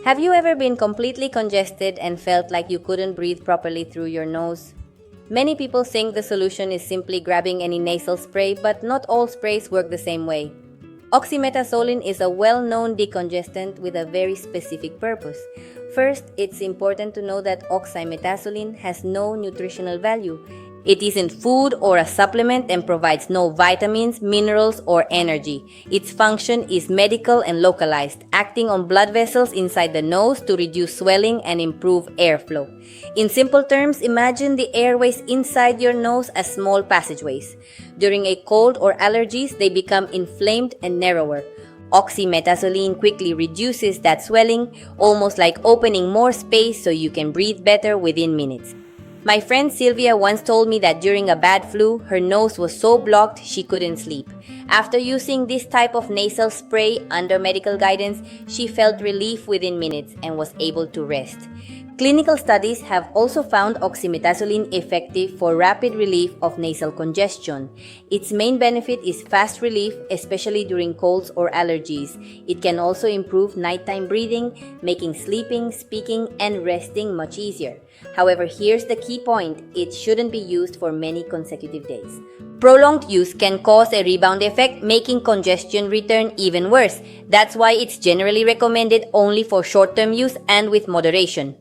Have you ever been completely congested and felt like you couldn't breathe properly through your nose? Many people think the solution is simply grabbing any nasal spray, but not all sprays work the same way. Oxymetazoline is a well-known decongestant with a very specific purpose. First, it's important to know that oxymetazoline has no nutritional value. It isn't food or a supplement and provides no vitamins, minerals, or energy. Its function is medical and localized, acting on blood vessels inside the nose to reduce swelling and improve airflow. In simple terms, imagine the airways inside your nose as small passageways. During a cold or allergies, they become inflamed and narrower. Oxymetazoline quickly reduces that swelling, almost like opening more space so you can breathe better within minutes. My friend Sylvia once told me that during a bad flu, her nose was so blocked she couldn't sleep. After using this type of nasal spray under medical guidance, she felt relief within minutes and was able to rest. Clinical studies have also found oxymetazoline effective for rapid relief of nasal congestion. Its main benefit is fast relief, especially during colds or allergies. It can also improve nighttime breathing, making sleeping, speaking, and resting much easier. However, here's the key point: it shouldn't be used for many consecutive days. Prolonged use can cause a rebound effect, making congestion return even worse. That's why it's generally recommended only for short-term use and with moderation.